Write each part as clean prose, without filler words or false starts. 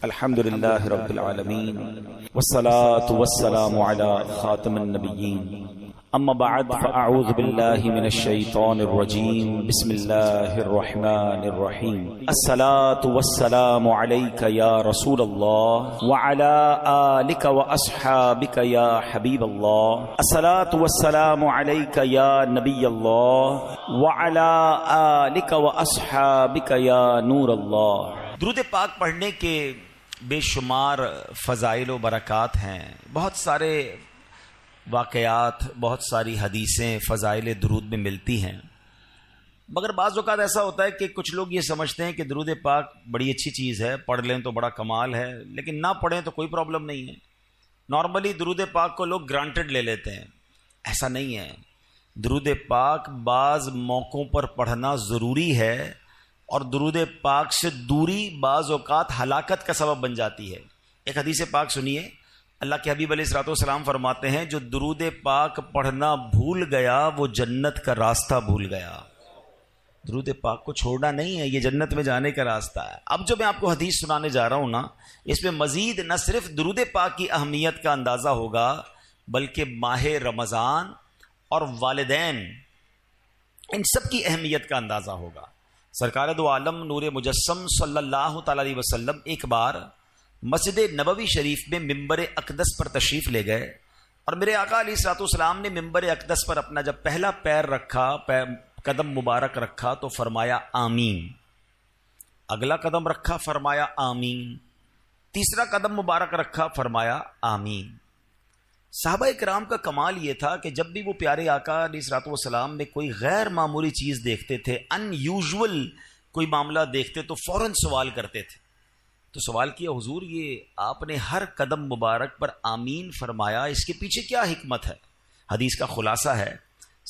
الحمد لله رب العالمين والصلاة والسلام على خاتم النبيين أما بعد فأعوذ بالله من الشيطان الرجيم بسم الله الرحمن الرحيم الصلاة والسلام عليك يا رسول الله وعلى آلك وأصحابك يا حبيب الله الصلاة والسلام عليك يا نبي الله وعلى آلك وأصحابك يا نور الله۔ درود پاک پڑھنے کے بے شمار فضائل و برکات ہیں، بہت سارے واقعات، بہت ساری حدیثیں فضائل درود میں ملتی ہیں، مگر بعض اوقات ایسا ہوتا ہے کہ کچھ لوگ یہ سمجھتے ہیں کہ درود پاک بڑی اچھی چیز ہے، پڑھ لیں تو بڑا کمال ہے، لیکن نہ پڑھیں تو کوئی پرابلم نہیں ہے۔ نارملی درود پاک کو لوگ گرانٹڈ لے لیتے ہیں، ایسا نہیں ہے۔ درود پاک بعض موقعوں پر پڑھنا ضروری ہے، اور درود پاک سے دوری بعض اوقات ہلاکت کا سبب بن جاتی ہے۔ ایک حدیث پاک سنیے، اللہ کے حبیب علیہ الصلوۃ والسلام فرماتے ہیں جو درود پاک پڑھنا بھول گیا وہ جنت کا راستہ بھول گیا۔ درود پاک کو چھوڑنا نہیں ہے، یہ جنت میں جانے کا راستہ ہے۔ اب جو میں آپ کو حدیث سنانے جا رہا ہوں نا، اس میں مزید نہ صرف درود پاک کی اہمیت کا اندازہ ہوگا، بلکہ ماہ رمضان اور والدین، ان سب کی اہمیت کا اندازہ ہوگا۔ سرکار دو عالم نور مجسم صلی اللہ تعالی علیہ وسلم ایک بار مسجد نبوی شریف میں ممبر اقدس پر تشریف لے گئے، اور میرے آقا علیہ الصلوۃ والسلام نے ممبر اقدس پر اپنا جب پہلا پیر رکھا، قدم مبارک رکھا تو فرمایا آمین۔ اگلا قدم رکھا، فرمایا آمین۔ تیسرا قدم مبارک رکھا، فرمایا آمین۔ صحابہ کرام کا کمال یہ تھا کہ جب بھی وہ پیارے آقا علیہ الصلوۃ والسلام میں کوئی غیر معمولی چیز دیکھتے تھے، ان یوزول کوئی معاملہ دیکھتے تو فوراً سوال کرتے تھے۔ تو سوال کیا، حضور یہ آپ نے ہر قدم مبارک پر آمین فرمایا، اس کے پیچھے کیا حکمت ہے؟ حدیث کا خلاصہ ہے،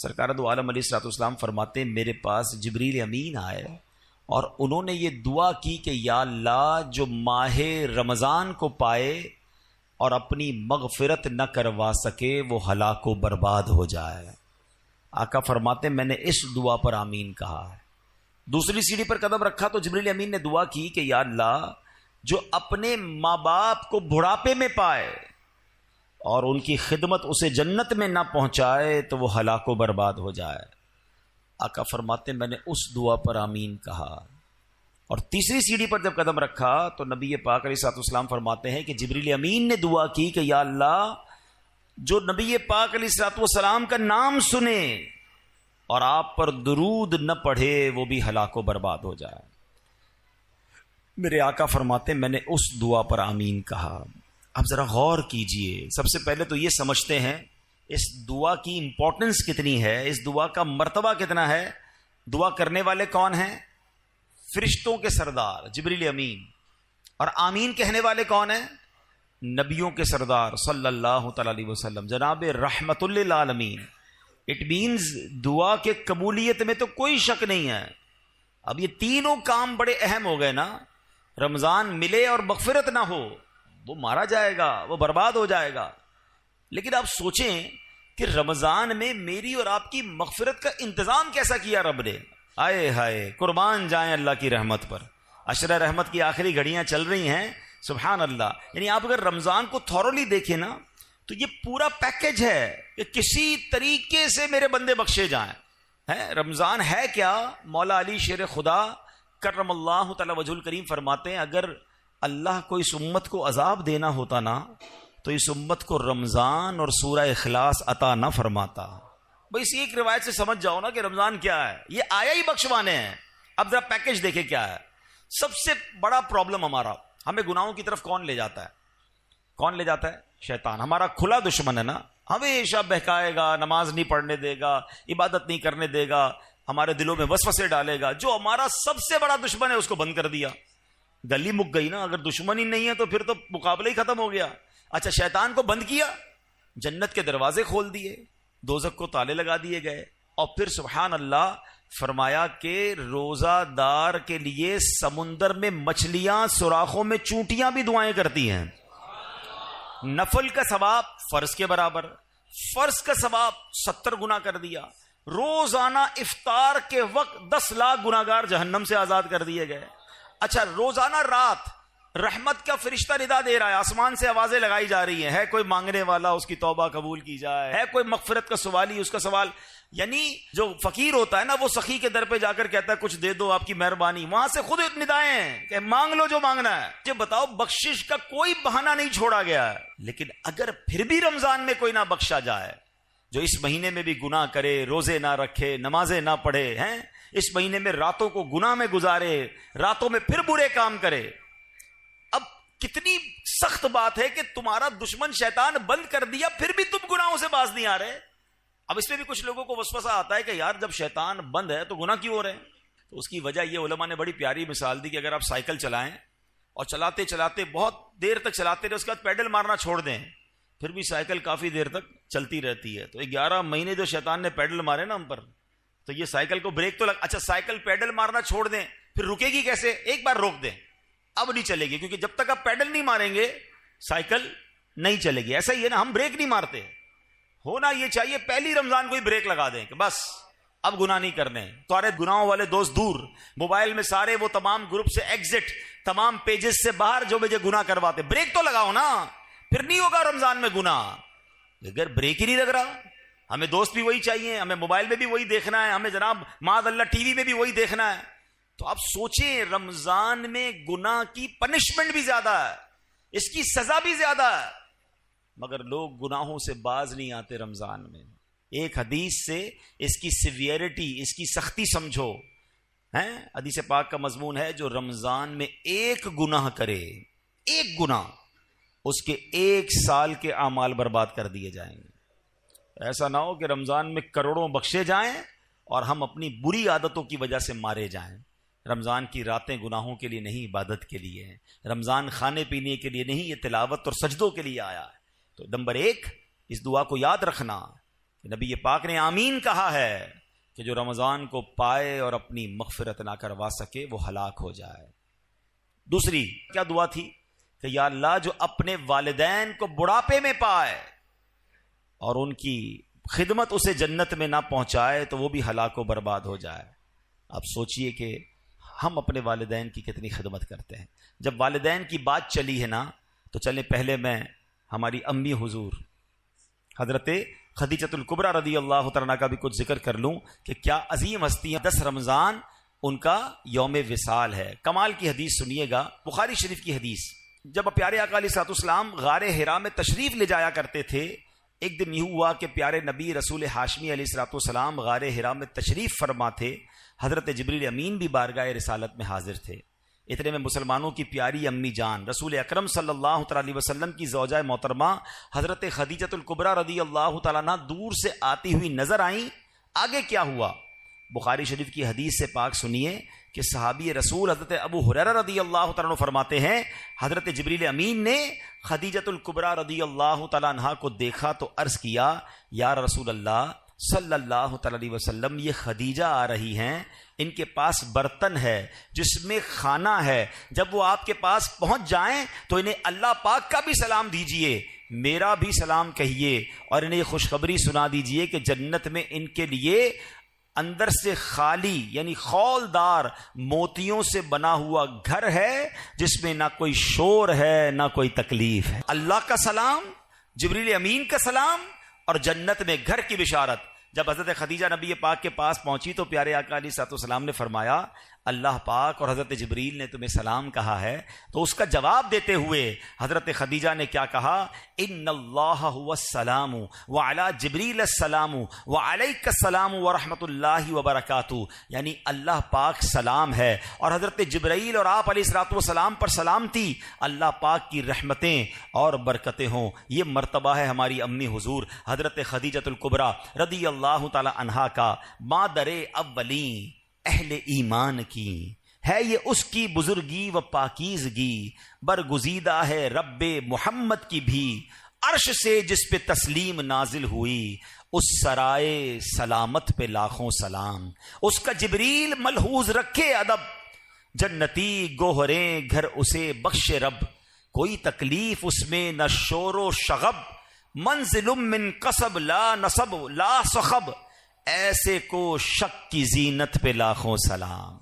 سرکار دو عالم علیہ الصلوۃ والسلام فرماتے ہیں میرے پاس جبریل امین آئے اور انہوں نے یہ دعا کی کہ یا اللہ جو ماہ رمضان کو پائے اور اپنی مغفرت نہ کروا سکے وہ ہلاک و برباد ہو جائے۔ آقا فرماتے میں نے اس دعا پر آمین کہا ہے۔ دوسری سیڑھی پر قدم رکھا تو جبریل امین نے دعا کی کہ یا اللہ جو اپنے ماں باپ کو بڑھاپے میں پائے اور ان کی خدمت اسے جنت میں نہ پہنچائے تو وہ ہلاک و برباد ہو جائے۔ آقا فرماتے میں نے اس دعا پر آمین کہا۔ اور تیسری سیڑھی پر جب قدم رکھا تو نبی پاک علیہ الصلوۃ والسلام فرماتے ہیں کہ جبریل امین نے دعا کی کہ یا اللہ جو نبی پاک علیہ الصلوۃ والسلام کا نام سنے اور آپ پر درود نہ پڑھے وہ بھی ہلاک و برباد ہو جائے۔ میرے آقا فرماتے ہیں میں نے اس دعا پر آمین کہا۔ اب ذرا غور کیجئے، سب سے پہلے تو یہ سمجھتے ہیں اس دعا کی امپورٹنس کتنی ہے، اس دعا کا مرتبہ کتنا ہے۔ دعا کرنے والے کون ہیں؟ فرشتوں کے سردار جبریل امین، اور آمین کہنے والے کون ہیں؟ نبیوں کے سردار صلی اللہ تعالی علیہ وسلم، جناب رحمت للعالمین۔ اٹ مینز دعا کے قبولیت میں تو کوئی شک نہیں ہے۔ اب یہ تینوں کام بڑے اہم ہو گئے نا، رمضان ملے اور مغفرت نہ ہو وہ مارا جائے گا، وہ برباد ہو جائے گا۔ لیکن آپ سوچیں کہ رمضان میں میری اور آپ کی مغفرت کا انتظام کیسا کیا رب نے۔ آئے ہائے، قربان جائیں اللہ کی رحمت پر۔ عشرہ رحمت کی آخری گھڑیاں چل رہی ہیں، سبحان اللہ۔ یعنی آپ اگر رمضان کو تھورولی دیکھیں نا تو یہ پورا پیکج ہے کہ کسی طریقے سے میرے بندے بخشے جائیں۔ رمضان ہے کیا؟ مولا علی شیر خدا کرم اللہ تعالی وجہ الکریم فرماتے ہیں اگر اللہ کو اس امت کو عذاب دینا ہوتا نا تو اس امت کو رمضان اور سورہ اخلاص عطا نہ فرماتا۔ بھئی اسی ایک روایت سے سمجھ جاؤ نا کہ رمضان کیا ہے، یہ آیا ہی بخشوانے ہیں۔ اب ذرا پیکج دیکھیں کیا ہے۔ سب سے بڑا پرابلم ہمارا، ہمیں گناہوں کی طرف کون لے جاتا ہے؟ کون لے جاتا ہے؟ شیطان، ہمارا کھلا دشمن ہے نا، ہمیشہ بہکائے گا، نماز نہیں پڑھنے دے گا، عبادت نہیں کرنے دے گا، ہمارے دلوں میں وسوسے ڈالے گا۔ جو ہمارا سب سے بڑا دشمن ہے اس کو بند کر دیا، گلی مک گئی نا۔ اگر دشمن ہی نہیں ہے تو پھر تو مقابلہ ہی ختم ہو گیا۔ اچھا، شیطان کو بند کیا، جنت کے دروازے کھول دیے، دوزخ کو تالے لگا دیے گئے، اور پھر سبحان اللہ فرمایا کہ روزہ دار کے لیے سمندر میں مچھلیاں، سوراخوں میں چونٹیاں بھی دعائیں کرتی ہیں۔ نفل کا ثواب فرض کے برابر، فرض کا ثواب 70 گنا کر دیا۔ روزانہ افطار کے وقت 10 لاکھ گناہگار جہنم سے آزاد کر دیے گئے۔ اچھا، روزانہ رحمت کا فرشتہ ندا دے رہا ہے، آسمان سے آوازیں لگائی جا رہی ہیں، ہے کوئی مانگنے والا اس کی توبہ قبول کی جائے، ہے کوئی مغفرت کا سوالی اس کا سوال. یعنی جو فقیر ہوتا ہے نا وہ سخی کے در پہ جا کر کہتا ہے کچھ دے دو آپ کی مہربانی، وہاں سے خود ندائیں ہیں کہ مانگ لو جو مانگنا ہے. یہ بتاؤ بخشش کا کوئی بہانہ نہیں چھوڑا گیا ہے. لیکن اگر پھر بھی رمضان میں کوئی نہ بخشا جائے، جو اس مہینے میں بھی گناہ کرے، روزے نہ رکھے، نمازیں نہ پڑھے، ہیں اس مہینے میں راتوں کو گناہ میں گزارے، راتوں میں پھر برے کام کرے. اب کتنی سخت بات ہے کہ تمہارا دشمن شیطان بند کر دیا پھر بھی تم گناہوں سے باز نہیں آ رہے. اب اس میں بھی کچھ لوگوں کو وسوسہ آتا ہے کہ یار جب شیطان بند ہے تو گناہ کیوں ہو رہے ہیں؟ تو اس کی وجہ یہ علماء نے بڑی پیاری مثال دی کہ اگر آپ سائیکل چلائیں اور چلاتے چلاتے بہت دیر تک چلاتے رہے، اس کے بعد پیڈل مارنا چھوڑ دیں، پھر بھی سائیکل کافی دیر تک چلتی رہتی ہے. تو 11 مہینے جو شیطان نے پیڈل مارے نا ہم پر، تو یہ سائیکل کو بریک تو اچھا سائیکل پیڈل مارنا چھوڑ دیں پھر رکے گی کیسے؟ ایک بار روک دیں، اب نہیں چلے گی، کیونکہ جب تک آپ پیڈل نہیں ماریں گے سائیکل نہیں چلے گی. ایسا ہی ہے نا، ہم بریک نہیں مارتے، ہونا یہ چاہیے پہلی رمضان کو ہی بریک لگا دیں کہ بس اب گناہ نہیں کرنے. سارے گناہوں والے دوست دور، موبائل میں سارے وہ تمام گروپ سے ایگزٹ، تمام پیجز سے باہر جو مجھے گناہ کرواتے. بریک تو لگاؤ نا، پھر نہیں ہوگا رمضان میں گناہ. اگر بریک ہی نہیں لگ رہا، ہمیں دوست بھی وہی چاہیے، ہمیں موبائل میں بھی وہی دیکھنا ہے، ہمیں جناب معاذ اللہ ٹی وی میں بھی وہی دیکھنا ہے. تو آپ سوچیں رمضان میں گناہ کی پنشمنٹ بھی زیادہ ہے، اس کی سزا بھی زیادہ ہے، مگر لوگ گناہوں سے باز نہیں آتے رمضان میں. ایک حدیث سے اس کی سیویرٹی، اس کی سختی سمجھو. حدیث پاک کا مضمون ہے جو رمضان میں ایک گناہ کرے، ایک گناہ، اس کے 1 سال کے اعمال برباد کر دیے جائیں گے. ایسا نہ ہو کہ رمضان میں کروڑوں بخشے جائیں اور ہم اپنی بری عادتوں کی وجہ سے مارے جائیں. رمضان کی راتیں گناہوں کے لیے نہیں، عبادت کے لیے ہیں. رمضان کھانے پینے کے لیے نہیں، یہ تلاوت اور سجدوں کے لیے آیا ہے. تو نمبر 1 اس دعا کو یاد رکھنا کہ نبی پاک نے آمین کہا ہے کہ جو رمضان کو پائے اور اپنی مغفرت نہ کروا سکے وہ ہلاک ہو جائے. دوسری کیا دعا تھی کہ یا اللہ جو اپنے والدین کو بڑھاپے میں پائے اور ان کی خدمت اسے جنت میں نہ پہنچائے تو وہ بھی ہلاک و برباد ہو جائے. اب سوچئے کہ ہم اپنے والدین کی کتنی خدمت کرتے ہیں. جب والدین کی بات چلی ہے نا تو چلیں پہلے میں ہماری امی حضور حضرت خدیجۃ الکبریٰ رضی اللہ تعالیٰ کا بھی کچھ ذکر کر لوں کہ کیا عظیم ہستیاں. 10 رمضان ان کا یوم وصال ہے. کمال کی حدیث سنیے گا، بخاری شریف کی حدیث. جب پیارے آقا علیہ الصلوۃ والسلام غار حرا میں تشریف لے جایا کرتے تھے، ایک دن یہ ہوا کہ پیارے نبی رسول ہاشمی علیہ الصلوۃ والسلام غار حرا میں تشریف فرما تھے. حضرت جبریل امین بھی بارگاہ رسالت میں حاضر تھے. اتنے میں مسلمانوں کی پیاری امی جان رسول اکرم صلی اللہ تعالی علیہ وسلم کی زوجہ محترمہ حضرت خدیجۃ الکبریٰ رضی اللہ تعالیٰ عنہ دور سے آتی ہوئی نظر آئیں. آگے کیا ہوا؟ بخاری شریف کی حدیث سے پاک سنیے کہ صحابی رسول حضرت ابو ہریرہ رضی اللہ تعالیٰ عنہ فرماتے ہیں حضرت جبریل امین نے خدیجۃ الکبریٰ رضی اللہ تعالیٰ عنہ کو دیکھا تو عرض کیا یا رسول اللہ صلی اللہ تعالی علیہ وسلم، یہ خدیجہ آ رہی ہیں، ان کے پاس برتن ہے جس میں کھانا ہے، جب وہ آپ کے پاس پہنچ جائیں تو انہیں اللہ پاک کا بھی سلام دیجئے، میرا بھی سلام کہیے، اور انہیں یہ خوشخبری سنا دیجئے کہ جنت میں ان کے لیے اندر سے خالی یعنی خولدار موتیوں سے بنا ہوا گھر ہے جس میں نہ کوئی شور ہے نہ کوئی تکلیف ہے. اللہ کا سلام، جبریل امین کا سلام اور جنت میں گھر کی بشارت. جب حضرت خدیجہ نبی پاک کے پاس پہنچی تو پیارے آقا علیہ الصلوۃ والسلام نے فرمایا اللہ پاک اور حضرت جبریل نے تمہیں سلام کہا ہے. تو اس کا جواب دیتے ہوئے حضرت خدیجہ نے کیا کہا؟ ان اللہ هو السلام وعلی جبریل السلام وعلیک السلام ورحمۃ اللہ وبرکاتہ، یعنی اللہ پاک سلام ہے اور حضرت جبرائیل اور آپ علیہ الصلوۃ والسلام پر سلامتی، اللہ پاک کی رحمتیں اور برکتیں ہوں. یہ مرتبہ ہے ہماری امی حضور حضرت خدیجۃ الکبریٰ رضی اللہ تعالی عنہا کا. مادر اولین اہل ایمان کی ہے یہ اس کی بزرگی و پاکیزگی، برگزیدہ ہے رب محمد کی بھی، عرش سے جس پہ تسلیم نازل ہوئی، اس سرائے سلامت پہ لاکھوں سلام. اس کا جبریل ملحوظ رکھے ادب، جنتی گوہریں گھر اسے بخش رب، کوئی تکلیف اس میں نہ شور و شغب، منزل من قصب لا نصب لا صخب، ایسے کو شک کی زینت پہ لاکھوں سلام.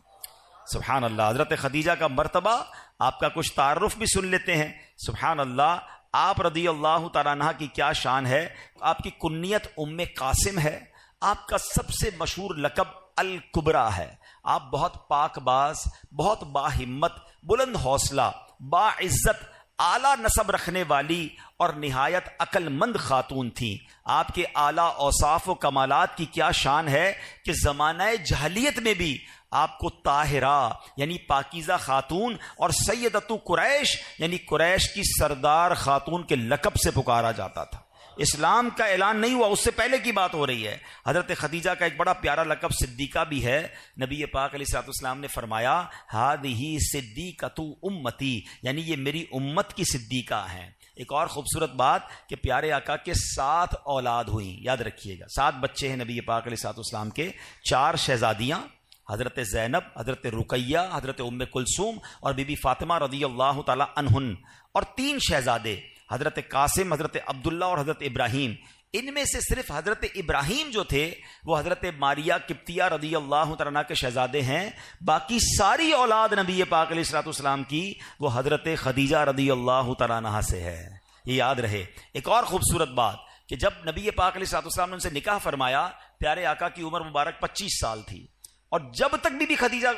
سبحان اللہ. حضرت خدیجہ کا مرتبہ آپ کا کچھ تعارف بھی سن لیتے ہیں. سبحان اللہ، آپ رضی اللہ تعالیٰ عنہ کی کیا شان ہے. آپ کی کنیت ام قاسم ہے. آپ کا سب سے مشہور لقب الکبریٰ ہے. آپ بہت پاک باز، بہت باہمت، بلند حوصلہ، باعزت، اعلیٰ نسب رکھنے والی اور نہایت عقل مند خاتون تھیں. آپ کے اعلیٰ اوصاف و کمالات کی کیا شان ہے کہ زمانہ جاہلیت میں بھی آپ کو طاہرہ یعنی پاکیزہ خاتون اور سیدتو قریش یعنی قریش کی سردار خاتون کے لقب سے پکارا جاتا تھا. اسلام کا اعلان نہیں ہوا، اس سے پہلے کی بات ہو رہی ہے. حضرت خدیجہ کا ایک بڑا پیارا لقب صدیقہ بھی ہے. نبی پاک علیہ الصلوۃ والسلام نے فرمایا ہذہ صدیقۃ امتی، یعنی یہ میری امت کی صدیقہ ہیں. ایک اور خوبصورت بات کہ پیارے آقا کے 7 اولاد ہوئیں. یاد رکھیے گا 7 بچے ہیں نبی پاک علیہ الصلوۃ والسلام کے. 4 شہزادیاں، حضرت زینب، حضرت رقیہ، حضرت ام کلثوم اور بی بی فاطمہ رضی اللہ تعالی عنہن، اور 3 شہزادے حضرت قاسم، حضرت عبداللہ اور حضرت ابراہیم. ان میں سے صرف حضرت ابراہیم جو تھے وہ حضرت ماریہ قبطیہ رضی اللہ تعالیٰ عنہ کے شہزادے ہیں. باقی ساری اولاد نبی پاک علیہ الصلوۃ والسلام کی وہ حضرت خدیجہ رضی اللہ تعالیٰ عنہ سے ہے. یہ یاد رہے. ایک اور خوبصورت بات کہ جب نبی پاک علیہ الصلوۃ والسلام نے ان سے نکاح فرمایا، پیارے آقا کی عمر مبارک 25 سال تھی، اور جب تک بی خدیجہ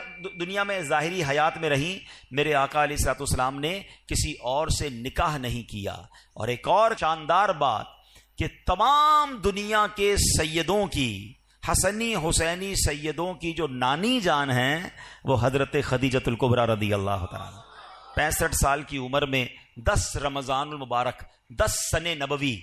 دنیا میں ظاہری حیات میں رہیں، میرے آقا علیہ الصلوۃ والسلام نے کسی اور سے نکاح نہیں کیا. اور ایک اور شاندار بات کہ تمام دنیا کے سیدوں کی، حسنی حسینی سیدوں کی جو نانی جان ہیں وہ حضرت خدیجۃ الکبریٰ رضی اللہ تعالیٰ. 65 سال کی عمر میں 10 رمضان المبارک 10 سن نبوی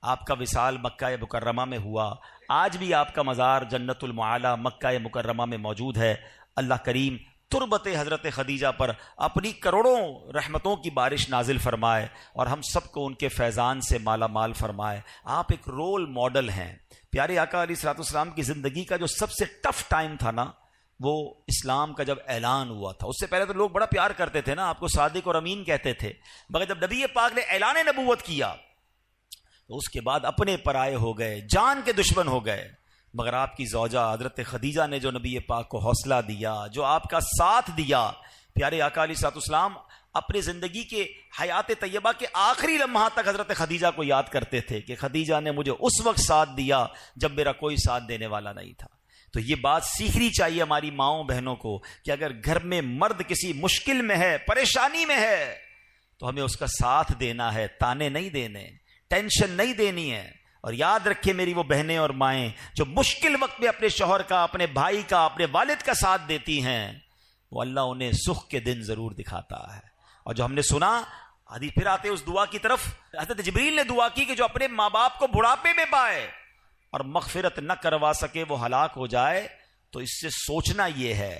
آپ کا وصال مکہ مکرمہ میں ہوا. آج بھی آپ کا مزار جنت المعالی مکہ مکرمہ میں موجود ہے. اللہ کریم تربت حضرت خدیجہ پر اپنی کروڑوں رحمتوں کی بارش نازل فرمائے اور ہم سب کو ان کے فیضان سے مالا مال فرمائے. آپ ایک رول ماڈل ہیں. پیارے آقا علیہ الصلوۃ والسلام کی زندگی کا جو سب سے ٹف ٹائم تھا نا، وہ اسلام کا جب اعلان ہوا تھا. اس سے پہلے تو لوگ بڑا پیار کرتے تھے نا، آپ کو صادق اور امین کہتے تھے، مگر جب نبی پاک نے اعلان نبوت کیا تو اس کے بعد اپنے پرائے ہو گئے، جان کے دشمن ہو گئے. مگر آپ کی زوجہ حضرت خدیجہ نے جو نبی پاک کو حوصلہ دیا، جو آپ کا ساتھ دیا. پیارے آقا علیہ الصلوۃ والسلام اپنی زندگی کے حیات طیبہ کے آخری لمحات تک حضرت خدیجہ کو یاد کرتے تھے کہ خدیجہ نے مجھے اس وقت ساتھ دیا جب میرا کوئی ساتھ دینے والا نہیں تھا. تو یہ بات سیکھنی چاہیے ہماری ماؤں بہنوں کو کہ اگر گھر میں مرد کسی مشکل میں ہے، پریشانی میں ہے، تو ہمیں اس کا ساتھ دینا ہے، تانے نہیں دینے، ٹینشن نہیں دینی ہے. اور یاد رکھیں میری وہ بہنیں اور مائیں جو مشکل وقت میں اپنے شوہر کا، اپنے بھائی کا، اپنے والد کا ساتھ دیتی ہیں، وہ اللہ انہیں سکھ کے دن ضرور دکھاتا ہے. اور جو ہم نے سنا حدیث، پھر آتے اس دعا کی طرف، حضرت جبریل نے دعا کی کہ جو اپنے ماں باپ کو بڑھاپے میں پائے اور مغفرت نہ کروا سکے وہ ہلاک ہو جائے. تو اس سے سوچنا یہ ہے،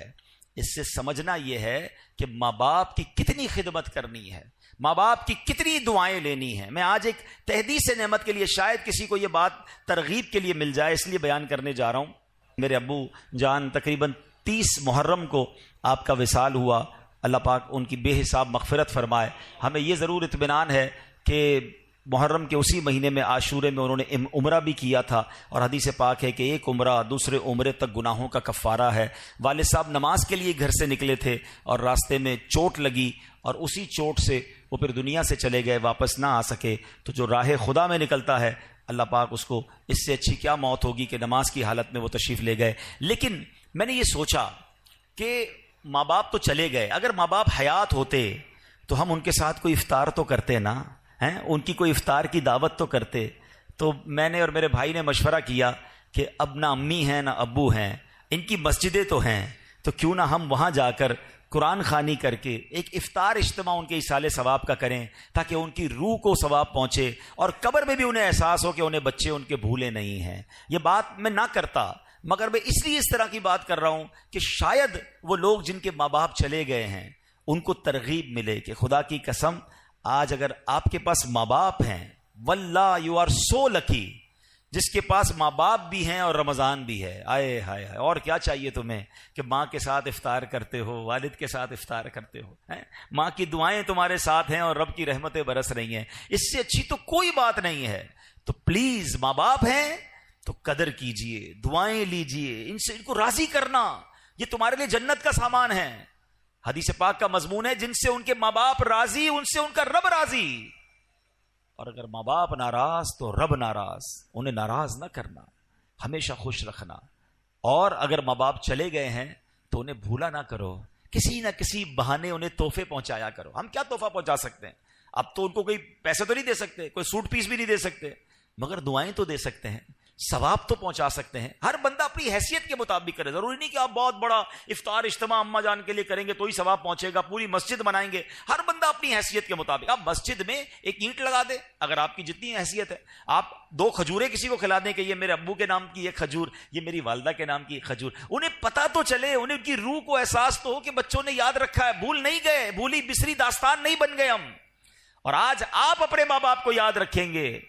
اس سے سمجھنا یہ ہے کہ ماں باپ کی کتنی خدمت کرنی ہے، ماں باپ کی کتنی دعائیں لینی ہیں. میں آج ایک تحدیث نعمت کے لیے، شاید کسی کو یہ بات ترغیب کے لیے مل جائے، اس لیے بیان کرنے جا رہا ہوں. میرے ابو جان تقریباً 30 محرم کو آپ کا وصال ہوا. اللہ پاک ان کی بے حساب مغفرت فرمائے. ہمیں یہ ضرور اطمینان ہے کہ محرم کے اسی مہینے میں عاشورے میں انہوں نے عمرہ بھی کیا تھا، اور حدیث پاک ہے کہ ایک عمرہ دوسرے عمرے تک گناہوں کا کفارہ ہے. والد صاحب نماز کے لیے گھر سے نکلے تھے اور راستے میں چوٹ لگی، اور اسی چوٹ سے وہ پھر دنیا سے چلے گئے، واپس نہ آ سکے. تو جو راہ خدا میں نکلتا ہے، اللہ پاک اس کو، اس سے اچھی کیا موت ہوگی کہ نماز کی حالت میں وہ تشریف لے گئے. لیکن میں نے یہ سوچا کہ ماں باپ تو چلے گئے، اگر ماں باپ حیات ہوتے تو ہم ان کے ساتھ کوئی افطار تو کرتے نا، ان کی کوئی افطار کی دعوت تو کرتے. تو میں نے اور میرے بھائی نے مشورہ کیا کہ اب نہ امی ہیں نہ ابو ہیں، ان کی مسجدیں تو ہیں، تو کیوں نہ ہم وہاں جا کر قرآن خوانی کر کے ایک افطار اجتماع ان کے ایصال ثواب کا کریں، تاکہ ان کی روح کو ثواب پہنچے اور قبر میں بھی انہیں احساس ہو کہ انہیں بچے ان کے بھولے نہیں ہیں. یہ بات میں نہ کرتا، مگر میں اس لیے اس طرح کی بات کر رہا ہوں کہ شاید وہ لوگ جن کے ماں باپ چلے گئے ہیں ان کو ترغیب ملے کہ خدا کی قسم آج اگر آپ کے پاس ماں باپ ہیں، واللہ یو آر سو لکی، جس کے پاس ماں باپ بھی ہیں اور رمضان بھی ہے. آئے ہائے ہائے، اور کیا چاہیے تمہیں کہ ماں کے ساتھ افطار کرتے ہو، والد کے ساتھ افطار کرتے ہو، ماں کی دعائیں تمہارے ساتھ ہیں اور رب کی رحمتیں برس رہی ہیں. اس سے اچھی تو کوئی بات نہیں ہے. تو پلیز ماں باپ ہیں تو قدر کیجئے، دعائیں لیجئے، ان سے ان کو راضی کرنا، یہ تمہارے لیے جنت کا سامان ہے. حدیث پاک کا مضمون ہے جن سے ان کے ماں باپ راضی ان سے ان کا رب راضی، اور اگر ماں باپ ناراض تو رب ناراض، انہیں ناراض نہ کرنا، ہمیشہ خوش رکھنا۔ اور اگر ماں باپ چلے گئے ہیں تو انہیں بھولا نہ کرو، کسی نہ کسی بہانے انہیں تحفے پہنچایا کرو۔ ہم کیا تحفہ پہنچا سکتے ہیں؟ اب تو ان کو کوئی پیسے تو نہیں دے سکتے، کوئی سوٹ پیس بھی نہیں دے سکتے، مگر دعائیں تو دے سکتے ہیں، ثواب تو پہنچا سکتے ہیں۔ ہر بندہ اپنی حیثیت کے مطابق کرے، ضروری نہیں کہ آپ بہت بڑا افطار اجتماع اماں جان کے لیے کریں گے تو ہی ثواب پہنچے گا، پوری مسجد بنائیں گے، ہر بندہ اپنی حیثیت کے مطابق۔ آپ مسجد میں ایک اینٹ لگا دیں، اگر آپ کی جتنی حیثیت ہے، آپ 2 کھجوریں کسی کو کھلا دیں کہ یہ میرے ابو کے نام کی ایک کھجور، یہ میری والدہ کے نام کی ایک کھجور، انہیں پتہ تو چلے، انہیں ان کی روح کو احساس تو ہو کہ بچوں نے یاد رکھا ہے، بھول نہیں گئے، بھولی بسری داستان نہیں بن گئے ہم۔ اور آج آپ اپنے ماں باپ کو یاد رکھیں گے،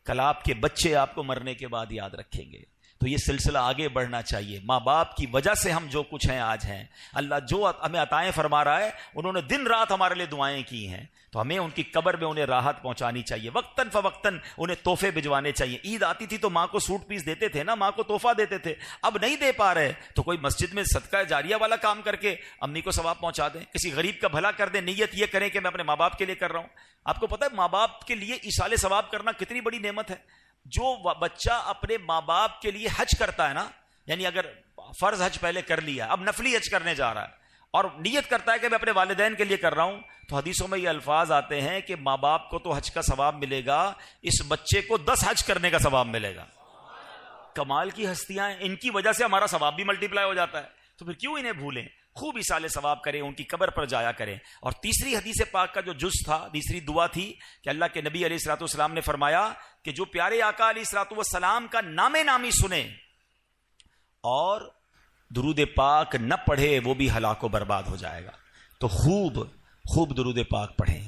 کل آپ کے بچے آپ کو مرنے کے بعد یاد رکھیں گے۔ تو یہ سلسلہ آگے بڑھنا چاہیے۔ ماں باپ کی وجہ سے ہم جو کچھ ہیں آج ہیں، اللہ جو ہمیں عطائیں فرما رہا ہے، انہوں نے دن رات ہمارے لیے دعائیں کی ہیں، تو ہمیں ان کی قبر میں انہیں راحت پہنچانی چاہیے، وقتاً فوقتاً انہیں تحفے بھجوانے چاہیے۔ عید آتی تھی تو ماں کو سوٹ پیس دیتے تھے نا، ماں کو تحفہ دیتے تھے، اب نہیں دے پا رہے تو کوئی مسجد میں صدقہ جاریہ والا کام کر کے امی کو ثواب پہنچا دیں، کسی غریب کا بھلا کر دیں، نیت یہ کریں کہ میں اپنے ماں باپ کے لیے کر رہا ہوں۔ آپ کو پتہ ہے ماں باپ کے لیے ایصال ثواب کرنا کتنی بڑی نعمت ہے؟ جو بچہ اپنے ماں باپ کے لیے حج کرتا ہے نا، یعنی اگر فرض حج پہلے کر لیا، اب نفلی حج کرنے جا رہا ہے اور نیت کرتا ہے کہ میں اپنے والدین کے لیے کر رہا ہوں، تو حدیثوں میں یہ الفاظ آتے ہیں کہ ماں باپ کو تو حج کا ثواب ملے گا، اس بچے کو 10 حج کرنے کا ثواب ملے گا۔ کمال کی ہستیاں ہیں، ان کی وجہ سے ہمارا ثواب بھی ملٹیپلائی ہو جاتا ہے، تو پھر کیوں انہیں بھولیں؟ خوب ایصال ثواب کریں، ان کی قبر پر جایا کریں۔ اور تیسری حدیث پاک کا جو جز تھا، تیسری دعا تھی کہ اللہ کے نبی علیہ الصلوۃ والسلام نے فرمایا کہ جو پیارے آقا علیہ الصلوۃ والسلام کا نام نامی سنے اور درود پاک نہ پڑھے وہ بھی ہلاک و برباد ہو جائے گا۔ تو خوب درود پاک پڑھیں،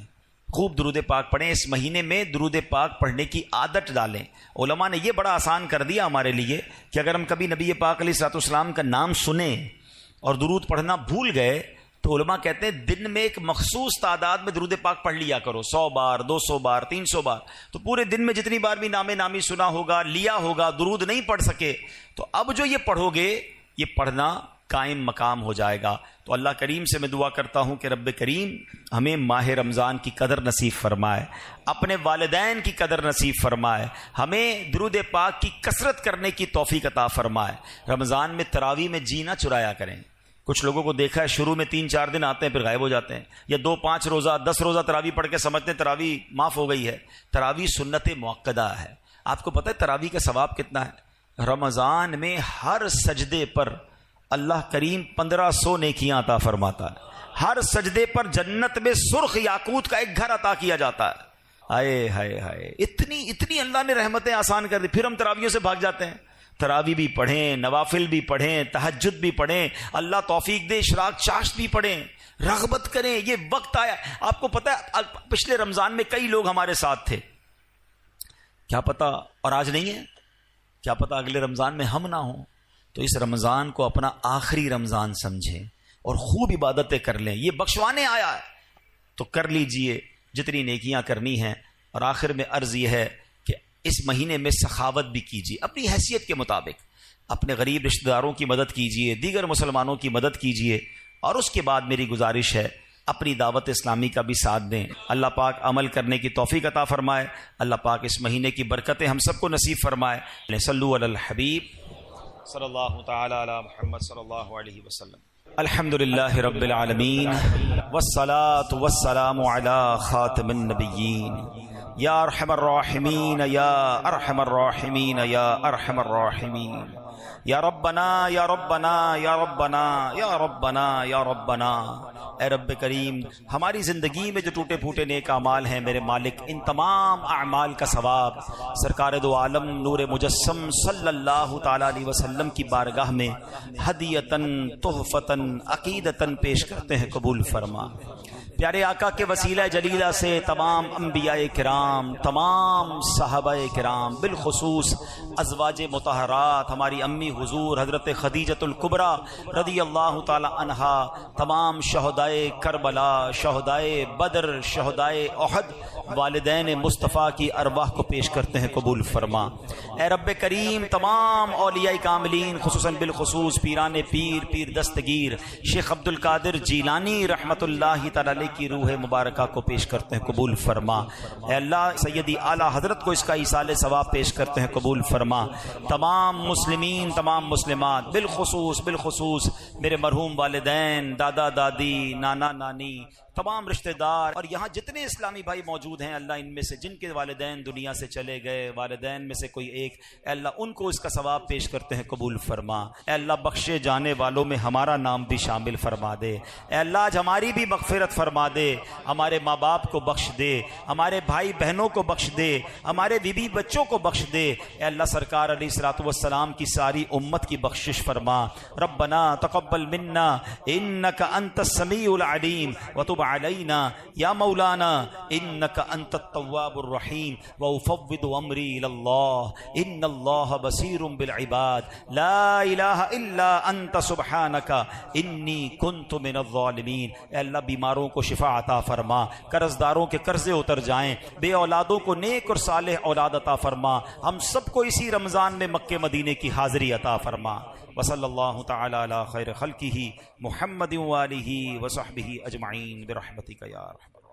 خوب درود پاک پڑھیں۔ اس مہینے میں درود پاک پڑھنے کی عادت ڈالیں۔ علماء نے یہ بڑا آسان کر دیا ہمارے لیے کہ اگر ہم کبھی نبی پاک علیہ الصلوۃ والسلام کا نام سنیں اور درود پڑھنا بھول گئے تو علماء کہتے ہیں دن میں ایک مخصوص تعداد میں درود پاک پڑھ لیا کرو، 100 بار، 200 بار، 300 بار، تو پورے دن میں جتنی بار بھی نام نامی سنا ہوگا، لیا ہوگا، درود نہیں پڑھ سکے تو اب جو یہ پڑھو گے یہ پڑھنا قائم مقام ہو جائے گا۔ تو اللہ کریم سے میں دعا کرتا ہوں کہ رب کریم ہمیں ماہ رمضان کی قدر نصیب فرمائے، اپنے والدین کی قدر نصیب فرمائے، ہمیں درود پاک کی کثرت کرنے کی توفیق عطا فرمائے۔ رمضان میں تراویح میں جی نہ چرایا کریں۔ کچھ لوگوں کو دیکھا ہے شروع میں 3-4 دن آتے ہیں پھر غائب ہو جاتے ہیں، یا 2-5 روزہ 10 روزہ تراویح پڑھ کے سمجھتے ہیں تراویح معاف ہو گئی ہے۔ تراویح سنت موقدہ ہے۔ آپ کو پتہ ہے تراویح کا ثواب کتنا ہے؟ رمضان میں ہر سجدے پر اللہ کریم 1500 نیکیاں عطا فرماتا ہے، ہر سجدے پر جنت میں سرخ یاقوت کا ایک گھر عطا کیا جاتا ہے۔ ہائے ہائے ہائے، اتنی اللہ نے رحمتیں آسان کر دی، پھر ہم تراویحوں سے بھاگ جاتے ہیں۔ تراویح بھی پڑھیں، نوافل بھی پڑھیں، تہجد بھی پڑھیں، اللہ توفیق دے اشراق چاشت بھی پڑھیں، رغبت کریں۔ یہ وقت آیا، آپ کو پتہ ہے پچھلے رمضان میں کئی لوگ ہمارے ساتھ تھے، کیا پتہ اور آج نہیں ہے، کیا پتہ اگلے رمضان میں ہم نہ ہوں۔ تو اس رمضان کو اپنا آخری رمضان سمجھیں اور خوب عبادتیں کر لیں، یہ بخشوانے آیا ہے تو کر لیجئے جتنی نیکیاں کرنی ہیں۔ اور آخر میں عرض یہ ہے کہ اس مہینے میں سخاوت بھی کیجیے اپنی حیثیت کے مطابق، اپنے غریب رشتہ داروں کی مدد کیجیے، دیگر مسلمانوں کی مدد کیجیے، اور اس کے بعد میری گزارش ہے اپنی دعوت اسلامی کا بھی ساتھ دیں۔ اللہ پاک عمل کرنے کی توفیق عطا فرمائے، اللہ پاک اس مہینے کی برکتیں ہم سب کو نصیب فرمائے۔ صلو علی الحبیب صلی اللہ تعالی علی محمد صلی اللہ علیہ وسلم۔ الحمدللہ رب العالمین والصلاة والسلام علی خاتم النبیین، یا ارحم الراحمین یا ارحم الراحمین یا ارحم الراحمین، یا ربنا یا ربنا یا ربنا یا ربنا یا ربنا۔ اے رب کریم ہماری زندگی میں جو ٹوٹے پھوٹے نیک اعمال ہیں میرے مالک، ان تمام اعمال کا ثواب سرکار دو عالم نور مجسم صلی اللہ تعالی علیہ وسلم کی بارگاہ میں ہدیتاً تحفتاً عقیدتاً پیش کرتے ہیں، قبول فرما۔ پیارے آقا کے وسیلہ جلیلہ سے تمام انبیاء کرام، تمام صحابہ کرام، بالخصوص ازواج مطہرات، ہماری امی حضور حضرت خدیجۃ الکبریٰ رضی اللہ تعالی عنہا، تمام شہدائے کربلا، شہدائے بدر، شہدائے احد، والدین مصطفیٰ کی ارواح کو پیش کرتے ہیں قبول فرما۔ اے رب کریم تمام اولیاء کاملین خصوصاً بالخصوص پیران پیر پیر دستگیر شیخ عبد القادر جیلانی رحمت اللہ تعالی علیہ کی روح مبارکہ کو پیش کرتے ہیں قبول فرما۔ اے اللہ سیدی اعلیٰ حضرت کو اس کا ایصال ثواب پیش کرتے ہیں قبول فرما۔ تمام مسلمین تمام مسلمات بالخصوص میرے مرحوم والدین دادا دادی نانا نانی تمام رشتہ دار اور یہاں جتنے اسلامی بھائی موجود ہیں اللہ ان میں سے جن کے والدین دنیا سے چلے گئے والدین میں سے کوئی ایک اے اللہ ان کو اس کا ثواب پیش کرتے ہیں قبول فرما۔ اے اللہ بخشے جانے والوں میں ہمارا نام بھی شامل فرما دے۔ اے اللہ آج ہماری بھی مغفرت فرما دے، ہمارے ماں باپ کو بخش دے، ہمارے بھائی بہنوں کو بخش دے، ہمارے بیوی بچوں کو بخش دے۔ اے اللہ سرکار علیہ الصلوۃ والسلام کی ساری امت کی بخشش فرما۔ ربنا تقبل منا انک انت السمیع العلیم وتب علینا یا مولانا انک انت التواب الرحیم وافوض امری الی اللہ ان اللہ بصیر بالعباد لا الہ الا انت سبحانک انی کنت من الظالمین۔ اے اللہ بیماروں کو شفا عطا فرما، قرض داروں کے قرضے اتر جائیں، بے اولادوں کو نیک اور صالح اولاد عطا فرما، ہم سب کو اسی رمضان میں مکہ مدینے کی حاضری عطا فرما۔ وصلی اللہ تعالی علی خیر خلقہ محمد وآلہ وصحبہ اجمعین برحمتک یا ارحم۔